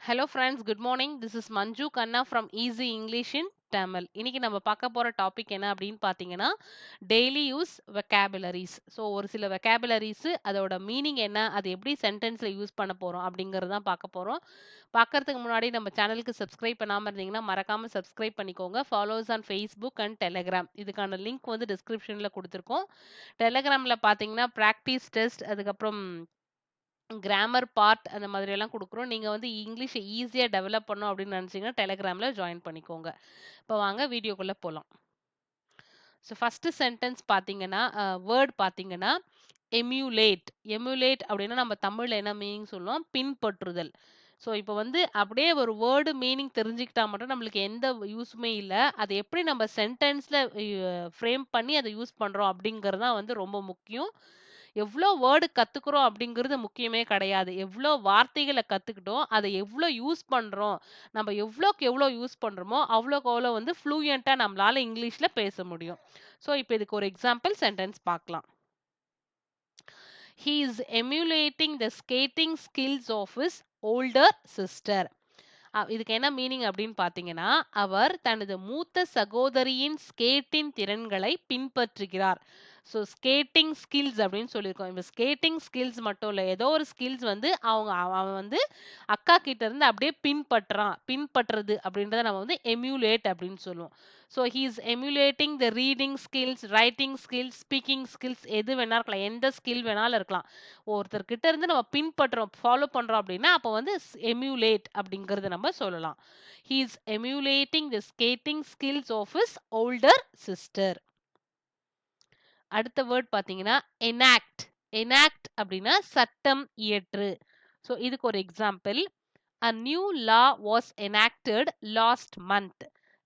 Hello friends, good morning. This is Manju Khanna from Easy English in Tamil. இன்னைக்கு நம்ம பார்க்க போற topic என்ன அப்படின்னு பார்த்தீங்கன்னா, டெய்லி யூஸ் வெக்காபுலரிஸ். ஸோ ஒரு சில வெக்காபுலரிஸ் அதோட மீனிங் என்ன, அது எப்படி சென்டென்ஸ்ல யூஸ் பண்ண போறோம் அப்படிங்கிறது தான் பார்க்க போறோம். பார்க்கறதுக்கு முன்னாடி நம்ம சேனலுக்கு சப்ஸ்கிரைப் பண்ணாம இருந்தீங்கன்னா, மறக்காம சப்ஸ்கிரைப் பண்ணிக்கோங்க. Follows on Facebook and Telegram. இதுக்கான லிங்க் வந்து டிஸ்கிரிப்ஷன்ல குடுத்துருக்கோம். Telegramல பார்த்தீங்கன்னா, பிராக்டிஸ் டெஸ்ட் அதுக்கப்புறம் கிராமர் பார்ட் அந்த மாதிரி எல்லாம் குடுக்குறோம். நீங்க வந்து இங்கிலீஷ ஈஸியா டெவலப் பண்ணணும் அப்படின்னு நினைச்சீங்கன்னா, Telegramல ஜாயின் பண்ணிக்கோங்க. இப்போ வாங்க வீடியோக்குள்ள போலாம். ஸோ ஃபர்ஸ்ட் சென்டென்ஸ் பார்த்தீங்கன்னா, வேர்ட் பார்த்தீங்கன்னா, எம்யூலேட். எம்யூலேட் அப்படின்னா நம்ம தமிழ்ல என்ன மீனிங் சொல்லுவோம்? பின்பற்றுதல். ஸோ இப்போ வந்து அப்படியே ஒரு வேர்டு மீனிங் தெரிஞ்சுக்கிட்டா மட்டும் நம்மளுக்கு எந்த யூஸுமே இல்ல. அத எப்படி நம்ம சென்டென்ஸ்ல ஃப்ரேம் பண்ணி அத யூஸ் பண்றோம் அப்படிங்கிறது தான் வந்து ரொம்ப முக்கியம். எவ்ளோ வேர்டு கத்துக்கிறோம் அப்படிங்கிறது முக்கியமே கிடையாது. எவ்ளோ வார்த்தைகள கத்துக்கிட்டோம், அத எவ்ளோ யூஸ் பண்றோம், நம்ம எவ்ளோக்கு எவ்ளோ யூஸ் பண்றோமோ, அவ்ளோக்கு அவ்ளோ வந்து ஃப்ளூயன்ட்டா நம்மளால இங்கிலீஷ்ல பேச முடியும். ஸோ இப்போ இதுக்கு ஒரு எக்ஸாம்பிள் சென்டென்ஸ் பார்க்கலாம். He is emulating the skating skills of his older sister. இதுக்கு என்ன மீனிங் அப்படின்னு பார்த்தீங்கன்னா, அவர் தனது மூத்த சகோதரியின் ஸ்கேட்டிங் திறன்களை பின்பற்றுகிறார். ஸோ ஸ்கேட்டிங் ஸ்கில்ஸ் அப்படின்னு சொல்லியிருக்கோம். இந்த ஸ்கேட்டிங் ஸ்கில்ஸ் மட்டும் இல்ல. ஏதோ ஒரு ஸ்கில்ஸ் வந்து அவன் வந்து அக்கா கிட்ட இருந்து அப்படியே பின்பற்றுறான். பின்பற்றுறது அப்படின்றத நம்ம வந்து எம்யூலேட் அப்படின்னு சொல்லுவோம். So he is emulating the reading skills, writing skills, speaking skills எது வேணா இருக்கலாம். எந்த ஸ்கில் வேணாலும் இருக்கலாம். ஒருத்தர்கிட்ட இருந்து நம்ம பின்பற்றோம், ஃபாலோ பண்றோம் அப்படின்னா, அப்ப வந்து எம்யூலேட் அப்படிங்கிறத நம்ம சொல்லலாம். He is emulating the skating skills of his older sister. அடுத்த வேர்ட் பார்த்தீங்கன்னா, எனாக்ட். எனாக்ட் அப்படின்னா சட்டம் இயற்று. ஸோ இதுக்கு ஒரு example. A new law was enacted last month.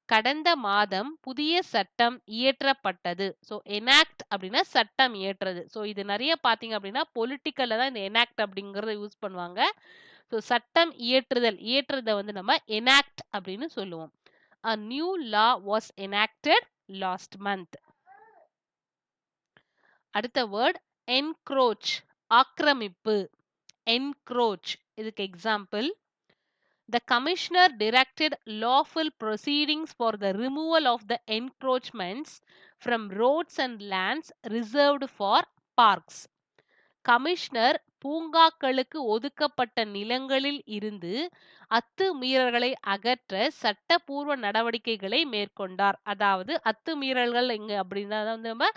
கடந்த மாதம் புதிய சட்டம் இயற்றப்பட்டது. ஸோ எனாக்ட் அப்படின்னா சட்டம் இயற்றுறது. ஸோ இது நிறைய பார்த்தீங்க அப்படின்னா பொலிட்டிக்கல்ல தான் இந்த எனாக்ட் அப்படிங்கிறத யூஸ் பண்ணுவாங்க. ஸோ சட்டம் இயற்றுதல், இயற்றுறத வந்து நம்ம எனாக்ட் அப்படின்னு சொல்லுவோம். A new law was enacted last month. அடுத்த வேர்ட் என்க்ரோச், ஆக்கிரமிப்பு. என்க்ரோச் இதுக்கு example. The commissioner directed lawful proceedings for the removal of the encroachments from roads and lands reserved for parks. Commissioner பூங்காக்களுக்கு ஒதுக்கப்பட்ட நிலங்களில் இருந்து அத்துமீறல்களை அகற்ற சட்டப்பூர்வ நடவடிக்கைகளை மேற்கொண்டார். அதாவது அத்துமீறல்கள் எங்க அப்படின்னா வந்து நம்ம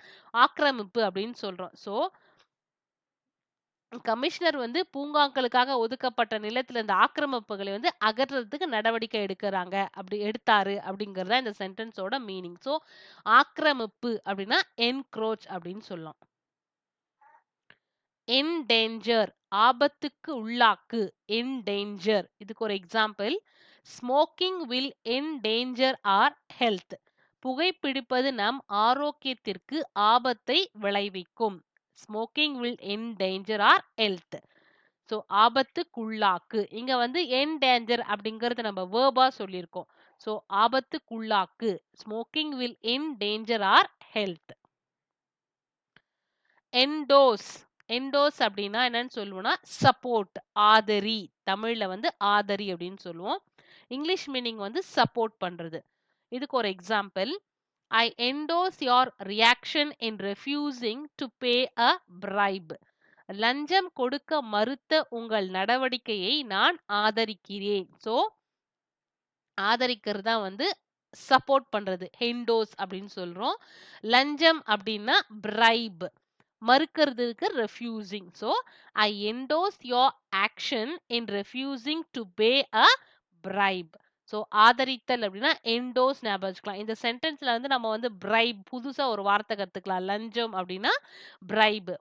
ஆக்கிரமிப்பு அப்படின்னு சொல்றோம். ஸோ கமிஷனர் வந்து பூங்காக்களுக்காக ஒதுக்கப்பட்ட நிலத்துல இந்த ஆக்கிரமிப்புகளை வந்து அகற்றதுக்கு நடவடிக்கை எடுக்கிறாங்க, அப்படி எடுத்தாரு அப்படிங்கிறது தான் இந்த சென்டென்ஸோட மீனிங். ஸோ ஆக்கிரமிப்பு அப்படின்னா என்க்ரோச் அப்படின்னு சொல்லலாம். என்டேஞ்சர், ஆபத்துக்கு உள்ளாக்கு. என்டேஞ்சர் இதுக்கு ஒரு example. Smoking will endanger our health. புகைப்பிடிப்பது நம் ஆரோக்கியத்திற்கு ஆபத்தை விளைவிக்கும். Smoking will endanger our health. So ஆபத்துக்குள்ளாக்கு. இங்க வந்து என்டேஞ்சர் அப்படிங்கறது நம்ம வேர்பா சொல்லியிருக்கோம். ஸோ ஆபத்துக்குள்ளாக்கு. Smoking will endanger our health. Endorse. Endorse அப்படின்னா என்னன்னு சொல்லுவோம்னா சப்போர்ட், ஆதரி. தமிழ்ல வந்து ஆதரி அப்படின்னு சொல்லுவோம். இங்கிலீஷ் மீனிங் வந்து சப்போர்ட் பண்றது. இதுக்கு ஒரு example. I endorse your reaction in refusing to pay a bribe. லஞ்சம் கொடுக்க மறுத்த உங்கள் நடவடிக்கையை நான் ஆதரிக்கிறேன். ஸோ ஆதரிக்கிறது தான் வந்து சப்போர்ட் பண்றது. என்டோஸ் அப்படின்னு சொல்றோம். லஞ்சம் அப்படின்னா பிரைப். மறுக்கிறதுக்கு refusing. So I endorse your action in refusing to pay a bribe. So ஆதரித்தல் அப்படின்னா என்டோஸ் ஞாபகம் வச்சுக்கலாம். இந்த சென்டென்ஸ்ல வந்து நம்ம வந்து பிரைப் புதுசா ஒரு வார்த்தை கத்துக்கலாம். லஞ்சம் அப்படின்னா பிரைப்,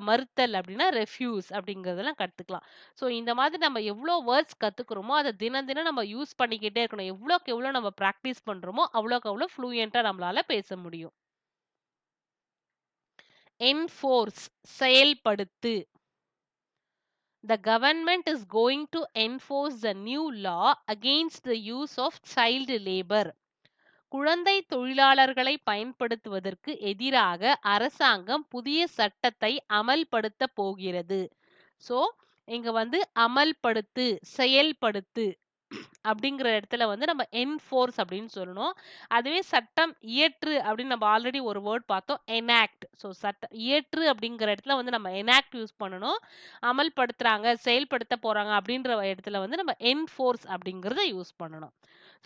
மறுத்தல் அப்படின்னா ரெஃப்யூஸ் அப்படிங்கறதெல்லாம் கத்துக்கலாம். ஸோ இந்த மாதிரி நம்ம எவ்வளோ வேர்ட்ஸ் கத்துக்கிறோமோ அதை தினம் தினம் நம்ம யூஸ் பண்ணிக்கிட்டே இருக்கணும். எவ்வளோக்கு எவ்வளோ நம்ம ப்ராக்டிஸ் பண்றோமோ அவ்வளோக்கு அவ்வளோ ஃப்ளூயண்டா நம்மளால பேச முடியும். Enforce, செயல்படுத்து. The government is going to enforce the new law against the use of child labor. குழந்தை தொழிலாளர்களை பயன்படுத்துவதற்கு எதிராக அரசாங்கம் புதிய சட்டத்தை அமல்படுத்த போகிறது. ஸோ இங்க வந்து அமல்படுத்து, செயல்படுத்து அப்படிங்கிற இடத்துல வந்து நம்ம என்ஃபோர்ஸ் அப்படின்னு சொல்லணும். அதுவே சட்டம் இயற்று அப்படின்னு நம்ம ஆல்ரெடி ஒரு வேர்ட் பார்த்தோம். எனாக்ட். ஸோ சட்டம் இயற்று அப்படிங்கிற இடத்துல வந்து நம்ம எனாக்ட் யூஸ் பண்ணணும். அமல்படுத்துறாங்க, செயல்படுத்த போறாங்க அப்படின்ற இடத்துல வந்து நம்ம என்ஃபோர்ஸ் அப்படிங்கிறத யூஸ் பண்ணணும்.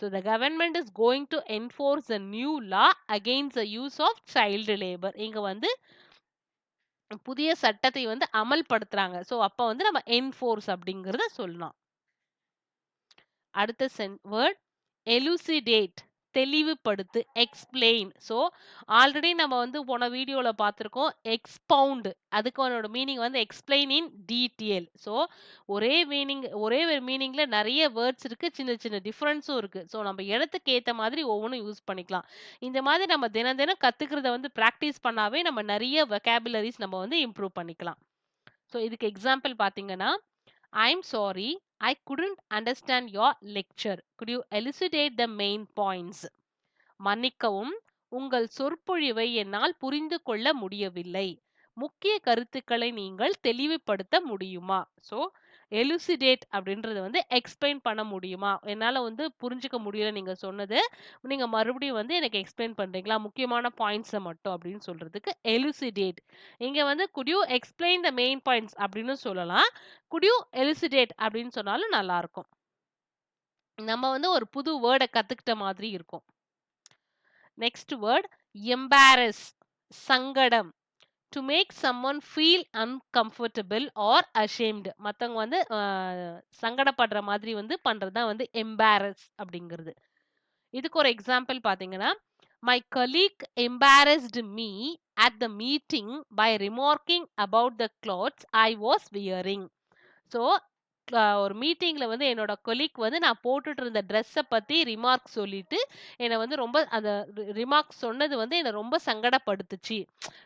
So the government is going to enforce a new law against the use of child labor. இங்க வந்து புதிய சட்டத்தை வந்து அமல்படுத்துறாங்க. ஸோ அப்ப வந்து நம்ம என்ஃபோர்ஸ் அப்படிங்கிறத சொல்லலாம். அடுத்த word elucidate, தெளிவுபடுத்து, explain. So already நம்ம வந்து போன வீடியோல பார்த்துருக்கோம் எக்ஸ்பவுண்ட், அதுக்கானோட மீனிங் வந்து எக்ஸ்பிளைன் இன் டீட்டெயில். ஸோ ஒரே ஒரு மீனிங்ல நிறைய வேர்ட்ஸ் இருக்கு, சின்ன சின்ன டிஃபரன்ஸும் இருக்கு. ஸோ நம்ம இடத்துக்கு ஏத்த மாதிரி ஒவ்வொன்றும் யூஸ் பண்ணிக்கலாம். இந்த மாதிரி நம்ம தினம் தினம் கத்துக்கிறத வந்து பிராக்டிஸ் பண்ணாவே நம்ம நிறைய வெக்காபுலரிஸ் நம்ம வந்து இம்ப்ரூவ் பண்ணிக்கலாம். ஸோ இதுக்கு எக்ஸாம்பிள் பார்த்தீங்கன்னா, I'm sorry, I couldn't understand your lecture. Could you elucidate the main points? மன்னிக்கவும், உங்கள் சொற்பொழிவை என்னால் புரிந்து கொள்ள முடியவில்லை. முக்கிய கருத்துக்களை நீங்கள் தெளிவுபடுத்த முடியுமா? ஸோ எலுசிடேட் அப்படின்றது வந்து எக்ஸ்பிளைன் பண்ண முடியுமா? என்னால வந்து புரிஞ்சுக்க முடியல நீங்க சொன்னது. நீங்க மறுபடியும் வந்து எனக்கு எக்ஸ்பிளைன் பண்றீங்களா? முக்கியமான பாயிண்ட்ஸ மட்டும் அப்படின்னு சொல்றதுக்கு எலுசிடேட். இங்க வந்து good you explain the main points அப்படின்னு சொல்லலாம். குட் யூ எலுசிடேட் அப்படின்னு சொன்னாலும் நல்லா இருக்கும். நம்ம வந்து ஒரு புது வேர்ட கத்துக்கிட்ட மாதிரி இருக்கும். நெக்ஸ்ட் வேர்ட் எம்பாரஸ், சங்கடம். To make someone feel uncomfortable or ashamed. மற்றவங்க வந்து சங்கடப்படுற மாதிரி வந்து பண்றது தான் வந்து எம்பாரஸ் அப்படிங்கிறது. இதுக்கு ஒரு எக்ஸாம்பிள் பார்த்தீங்கன்னா, my colleague embarrassed me at the meeting by remarking about the clothes I was wearing. So ஒரு மீட்டிங்ல வந்து என்னோட கொலீக் வந்து நான் போட்டுட்டு இருந்த ட்ரெஸ்ஸை பத்தி ரிமார்க் சொல்லிட்டு என்னை வந்து ரொம்ப அந்த ரிமார்க் சொன்னது வந்து என்னை ரொம்ப சங்கடப்படுத்துச்சு.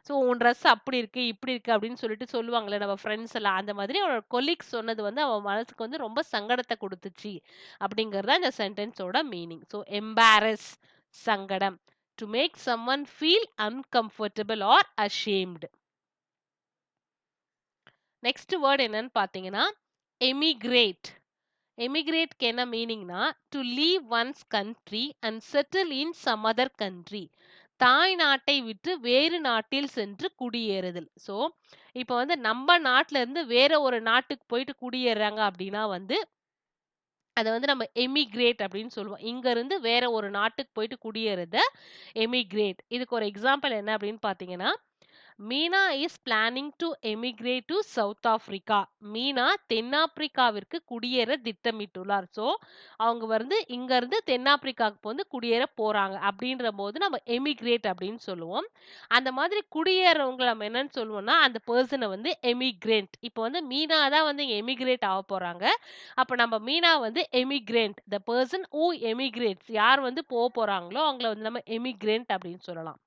ஸோ உன் ட்ரெஸ் அப்படி இருக்கு இப்படி இருக்கு அப்படின்னு சொல்லிட்டு சொல்லுவாங்களே நம்ம ஃப்ரெண்ட்ஸ் எல்லாம், அந்த மாதிரி அவனோட கொலீக் சொன்னது வந்து அவன் மனசுக்கு வந்து ரொம்ப சங்கடத்தை கொடுத்துச்சு அப்படிங்கறத இந்த சென்டென்ஸோட மீனிங். ஸோ எம்பாரஸ், சங்கடம். To make someone feel uncomfortable or ashamed. Next word என்னன்னு பார்த்தீங்கன்னா எமிகிரேட். எமிகிரேட்க்கு என்ன மீனிங்னா to leave one's country and settle in some other country. தாய் நாட்டை விட்டு வேறு நாட்டில் சென்று குடியேறுதல். ஸோ இப்போ வந்து நம்ம நாட்டில இருந்து வேற ஒரு நாட்டுக்கு போயிட்டு குடியேறாங்க அப்படின்னா வந்து அதை வந்து நம்ம எமிகிரேட் அப்படின்னு சொல்லுவோம். இங்க இருந்து வேற ஒரு நாட்டுக்கு போயிட்டு குடியேறத எமிகிரேட். இதுக்கு ஒரு எக்ஸாம்பிள் என்ன அப்படின்னு பார்த்தீங்கன்னா, Meena is planning to emigrate to South Africa. Meena தென்னாப்பிரிக்காவிற்கு குடியேற திட்டமிட்டுள்ளார். ஸோ அவங்க வந்து இங்க இருந்து தென்னாப்பிரிக்காவுக்கு வந்து குடியேற போறாங்க அப்படின்ற போது நம்ம எமிகிரேட் அப்படின்னு சொல்லுவோம். அந்த மாதிரி குடியேறவங்க நம்ம என்னன்னு சொல்லுவோம்னா அந்த பர்சனை வந்து எமிகிரேண்ட். இப்போ வந்து மீனா தான் வந்து எமிகிரேட் ஆக போறாங்க. அப்ப நம்ம மீனா வந்து எமிகிரேண்ட், த பர்சன் ஹூ எமிகிரேட்ஸ், யார் வந்து போறாங்களோ அவங்கள வந்து நம்ம எமிகிரேண்ட் அப்படின்னு சொல்லலாம்.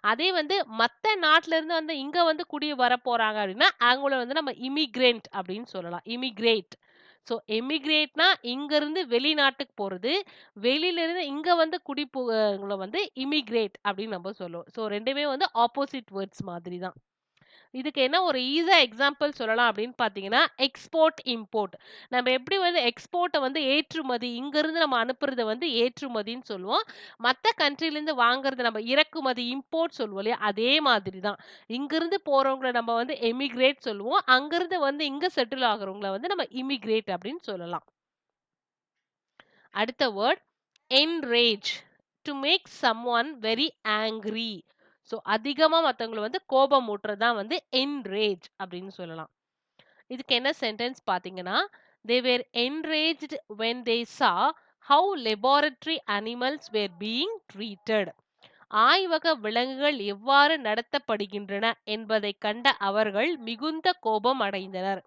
அதே வந்து மத்த நாட்டுல இருந்து வந்து இங்க வந்து குடி வர போறாங்க அப்படின்னா அவங்கள வந்து நம்ம இமிகிரேண்ட் அப்படின்னு சொல்லலாம். இமிகிரேட். ஸோ எமிகிரேட்னா இங்க இருந்து வெளிநாட்டுக்கு போறது, வெளியில இருந்து இங்க வந்து வந்து இமிகிரேட் அப்படின்னு நம்ம சொல்லுவோம். ஸோ ரெண்டுமே வந்து ஆப்போசிட் வேர்ட்ஸ் மாதிரி தான். இதுக்கு என்ன ஒரு ஈஸியா எக்ஸாம்பிள் சொல்லலாம் அப்படின்னு பார்த்தீங்கன்னா, எக்ஸ்போர்ட், இம்போர்ட். நம்ம எப்படி வந்து எக்ஸ்போர்ட்ட வந்து ஏற்றுமதி, இங்கிருந்து நம்ம அனுப்புறத வந்து ஏற்றுமதின்னு சொல்லுவோம். மத்த கண்ட்ரிலேருந்து வாங்குறது நம்ம இறக்குமதி, இம்போர்ட் சொல்லுவோம் இல்லையா? அதே மாதிரி தான். இங்கிருந்து போறவங்கள நம்ம வந்து எமிகிரேட் சொல்லுவோம். அங்கிருந்து வந்து இங்க செட்டில் ஆகுறவங்கள வந்து நம்ம இமிகிரேட் அப்படின்னு சொல்லலாம். அடுத்த word enrage. To make someone very angry. So அதிகமா மத்தவங்கள வந்து கோபம் ஊட்டுறது தான் வந்து என்ரேஜ் அப்படின்னு சொல்லலாம். இதுக்கு என்ன சென்டென்ஸ் பார்த்தீங்கன்னா, they were enraged when they saw how laboratory animals were being treated. ஆய்வக விலங்குகள் எவ்வாறு நடத்தப்படுகின்றன என்பதை கண்ட அவர்கள் மிகுந்த கோபம் அடைந்தனர்.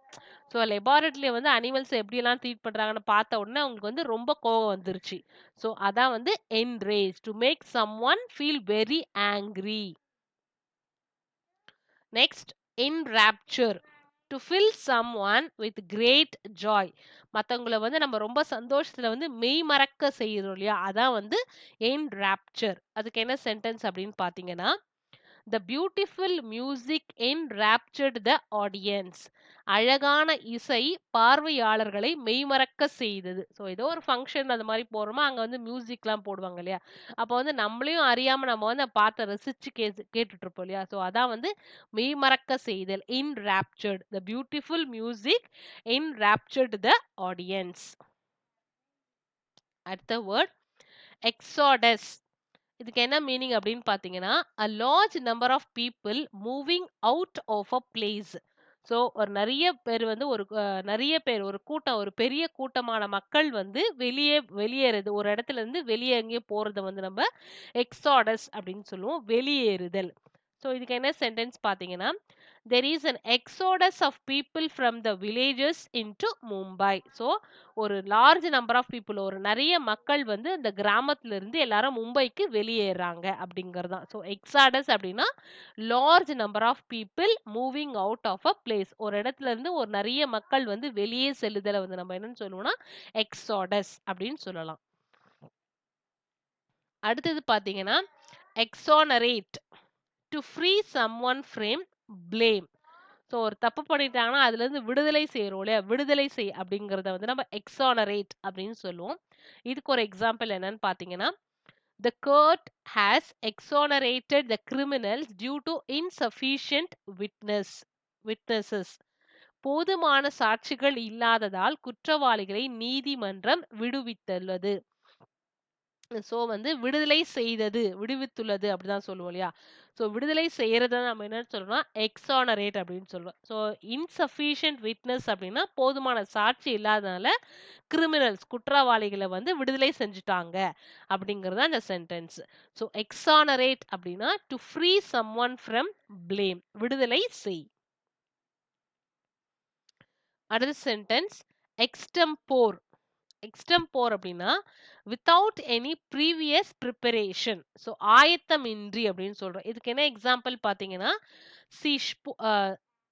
ஸோ லெபார்டரியில வந்து அனிமல்ஸ் எப்படியெல்லாம் ட்ரீட் பண்றாங்கன்னு பார்த்த உடனே அவங்களுக்கு வந்து ரொம்ப கோபம் வந்துருச்சு. ஸோ அதான் வந்து enrage, to make someone feel very angry. Next enrapture, to fill someone with great joy. மத்தவங்கள வந்து நம்ம ரொம்ப சந்தோஷத்துல வந்து மெய் மறக்க செய்யறோம் இல்லையா? அதான் வந்து enrapture. அதுக்கு என்ன சென்டென்ஸ் அப்படின்னு பார்த்தீங்கன்னா, The beautiful music enraptured the audience. அழகான இசை பார்வையாளர்களை மெய்மறக்க செய்தது. ஸோ ஏதோ ஒரு ஃபங்ஷன் அந்த மாதிரி போறோமா, அங்க வந்து மியூசிக்லாம் போடுவாங்க இல்லையா? அப்போ வந்து நம்மளையும் அறியாம நம்ம வந்து அந்த பாட்ட ரசிச்சு கேட்டுட்டு இருப்போம் இல்லையா? ஸோ அதான் வந்து மெய்மறக்க செய்தல். enraptured. The beautiful music enraptured the audience. அடுத்த வேர்ட் எக்ஸாடஸ். இதுக்கு என்ன மீனிங் அப்படின்னு பார்த்தீங்கன்னா, a large number of people moving out of a place. So ஒரு நிறைய பேர் வந்து நிறைய பேர் ஒரு கூட்டம் ஒரு பெரிய கூட்டமான மக்கள் வந்து வெளியேறுது. ஒரு இடத்துல இருந்து வெளியே எங்கேயோ போறத வந்து நம்ம எக்ஸாடஸ் அப்படின்னு சொல்லுவோம். வெளியேறுதல். ஸோ இதுக்கு என்ன சென்டென்ஸ் பார்த்தீங்கன்னா, there is an exodus of people from the villages into Mumbai. So ஒரு லார்ஜ் நம்பர் ஆஃப் பீப்புள் ஒரு நிறைய மக்கள் வந்து அந்த கிராமத்துல இருந்து எல்லாரும் மும்பைக்கு வெளியேறாங்க அப்படிங்கிறது தான். ஸோ எக்ஸாடஸ் அப்படின்னா large number of people moving out of a place. ஒரு இடத்துல இருந்து ஒரு நிறைய மக்கள் வந்து வெளியே செல்லுதலை வந்து நம்ம என்னன்னு சொல்லுவோம்னா எக்ஸாடஸ் அப்படின்னு சொல்லலாம். அடுத்தது பார்த்தீங்கன்னா exonerate. To free someone from blame. So ஒரு தப்பு பண்ணிட்டாங்கன்னா அதுல இருந்து விடுதலை செய்யறோம் இல்லையா? விடுதலை செய் அப்படிங்கிறத வந்து நம்ம எக்ஸானரேட் அப்படின்னு சொல்லுவோம். இதுக்கு ஒரு எக்ஸாம்பிள் என்னன்னு பார்த்தீங்கன்னா, the court has exonerated the criminals due to insufficient witnesses. போதுமான சாட்சிகள் இல்லாததால் குற்றவாளிகளை நீதிமன்றம் விடுவித்துள்ளது. ஸோ வந்து விடுதலை செய்தது, விடுவித்துள்ளது அப்படிதான் சொல்லுவோம் இல்லையா? ஸோ விடுதலை செய்யறத நம்ம என்ன சொல்றோம்னா எக்ஸானரேட் அப்படின்னு சொல்லுவோம். ஸோ இன்சஃபிஷியன்ட் விட்னஸ் அப்படின்னா போதுமான சாட்சி இல்லாதனால கிரிமினல்ஸ் குற்றவாளிகளை வந்து விடுதலை செஞ்சுட்டாங்க அப்படிங்கிறது அந்த சென்டென்ஸ். ஸோ எக்ஸானரேட் அப்படின்னா to free someone from blame, விடுதலை செய். அடுத்த சென்டென்ஸ் எக்ஸ்டம்போர். எக்ஸ்டம்போர் அப்படின்னா without any previous preparation. So ஆயத்தமின்றி அப்படின்னு சொல்றோம். இதுக்கு என்ன எக்ஸாம்பிள் பார்த்தீங்கன்னா,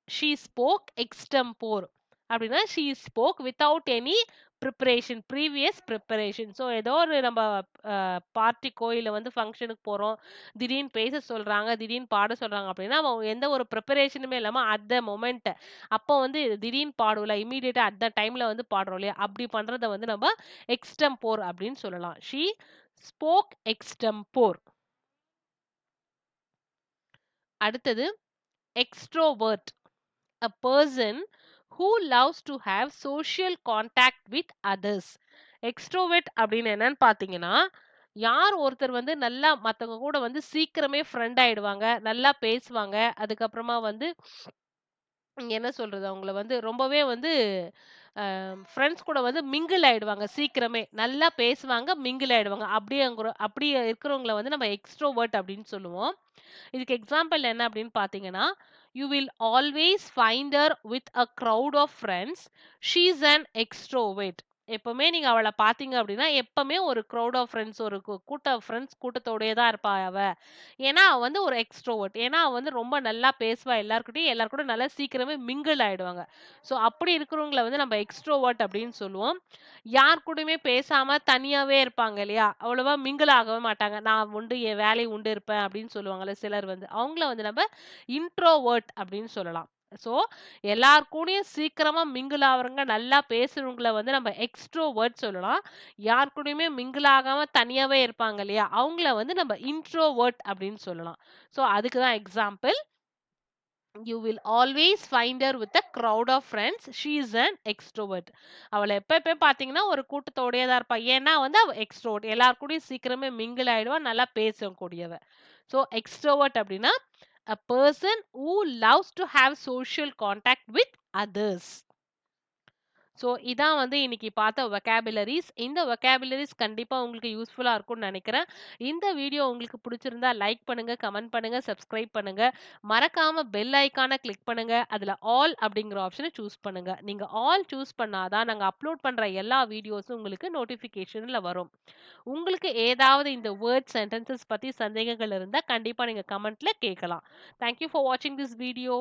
ஷீ ஸ்போக் எக்ஸ்டம்போர் அப்படின்னா she spoke without any preparation, previous preparation. So ஏதோ ஒரு நம்ம பார்ட்டிக்கோ இல்லை வந்து ஃபங்க்ஷனுக்கு போகிறோம், திடீர்னு பேச சொல்கிறாங்க, திடீர்னு பாட சொல்கிறாங்க அப்படின்னா அவங்க எந்த ஒரு ப்ரிப்பரேஷனுமே இல்லாமல் அட் த மொமெண்ட் அப்போ வந்து திடீர்னு பாடுவோம்ல, இமீடியட்டா அட் த டைம்ல வந்து பாடுறோம் இல்லையா? அப்படி பண்றத வந்து நம்ம எக்ஸ்டம்போர் அப்படின்னு சொல்லலாம். She spoke extempore. அடுத்தது extrovert. a person who loves to have social contact with others. Extrovert அப்படின்னு என்னன்னு பார்த்தீங்கன்னா, யார் ஒருத்தர் வந்து நல்லா மத்தவங்க கூட வந்து சீக்கிரமே ஃப்ரெண்ட் ஆயிடுவாங்க, நல்லா பேசுவாங்க, அதுக்கப்புறமா வந்து என்ன சொல்றது, அவங்கள வந்து ரொம்பவே வந்து ஃப்ரெண்ட்ஸ் கூட வந்து மிங்கிள் ஆயிடுவாங்க சீக்கிரமே. நல்லா பேசுவாங்க, மிங்கிள் ஆயிடுவாங்க. அப்படி இருக்கிறவங்கள வந்து நம்ம எக்ஸ்ட்ரோவர்ட் அப்படின்னு சொல்லுவோம். இதுக்கு எக்ஸாம்பிள் என்ன அப்படின்னு பார்த்தீங்கன்னா, "you will always find her with a crowd of friends. She is an extrovert." எப்பவுமே நீங்க அவள பார்த்தீங்க அப்படின்னா, எப்பவுமே ஒரு க்ரவுட் ஆஃப் ஃப்ரெண்ட்ஸ் ஒரு ஃப்ரெண்ட்ஸ் கூட்டத்தோடயே தான் இருப்பா அவ. ஏன்னா, அவ வந்து ஒரு எக்ஸ்ட்ரோவர்ட். ஏன்னா, அவ வந்து ரொம்ப நல்லா பேசுவா எல்லார்கிட்டயும். எல்லார் கூட நல்லா சீக்கிரமே மிங்கிள் ஆயிடுவாங்க. ஸோ, அப்படி இருக்கிறவங்கள வந்து நம்ம எக்ஸ்ட்ரோவர்ட் அப்படின்னு சொல்லுவோம். யார் கூடயுமே பேசாம தனியாவே இருப்பாங்க இல்லையா? அவ்வளவா மிங்கிள் ஆகவே மாட்டாங்க. நான் உண்டு, என் வேலை உண்டு இருப்பேன் அப்படின்னு சொல்லுவாங்கல்ல சிலர் வந்து. அவங்கள வந்து நம்ம இன்ட்ரோவர்ட் அப்படின்னு சொல்லலாம். ஸோ, எல்லார் கூடயும் சீக்கிரமா மிங்கிள் ஆகுறவங்க, நல்லா பேசுறவங்கள வந்து நம்ம எக்ஸ்ட்ரோவர்ட் சொல்லலாம். யார் கூடயுமே மிங்கிள் ஆகாம தனியாவே இருப்பாங்க இல்லையா? அவங்கள வந்து நம்ம இன்ட்ரோவர்ட் அப்படின்னு சொல்லலாம். ஸோ, அதுக்கு தான் example. "You will always find her with a crowd of friends. She is an extrovert." அவள எப்ப பார்த்தீங்கன்னா ஒரு கூட்டத்தோடயே தான் இருப்பா. ஏன்னா வந்து அவ எக்ஸ்ட்ரோவர்ட். எல்லார் கூடயும் சீக்கிரமே மிங்கிள் ஆயிடுவா. நல்லா பேசக்கூடியவ. ஸோ எக்ஸ்ட்ரோவர்ட் அப்படின்னா a person who loves to have social contact with others. So இதான் வந்து இன்னைக்கு பார்த்த வொக்காபுலரிஸ். இந்த வொக்காபுலரிஸ் கண்டிப்பா உங்களுக்கு யூஸ்ஃபுல்லா இருக்கும்னு நெனைக்கிறேன். இந்த வீடியோ உங்களுக்கு பிடிச்சிருந்தா லைக் பண்ணுங்க, கமெண்ட் பண்ணுங்க, சப்ஸ்கிரைப் பண்ணுங்க. மறக்காம பெல் ஐகான கிளிக் பண்ணுங்க. அதுல ஆல் அப்படிங்கிற ஆப்ஷன சூஸ் பண்ணுங்க. நீங்க ஆல் சூஸ் பண்ணா தான் நாங்க அப்லோட் பண்ற எல்லா வீடியோஸும் உங்களுக்கு நோட்டிஃபிகேஷன்ல வரும். உங்களுக்கு ஏதாவது இந்த வேர்ட் சென்டென்சஸ் பத்தி சந்தேகங்கள் இருந்தா கண்டிப்பா நீங்க கமெண்ட்ல கேட்கலாம். தேங்க் யூ ஃபார் வாட்சிங் திஸ் வீடியோ.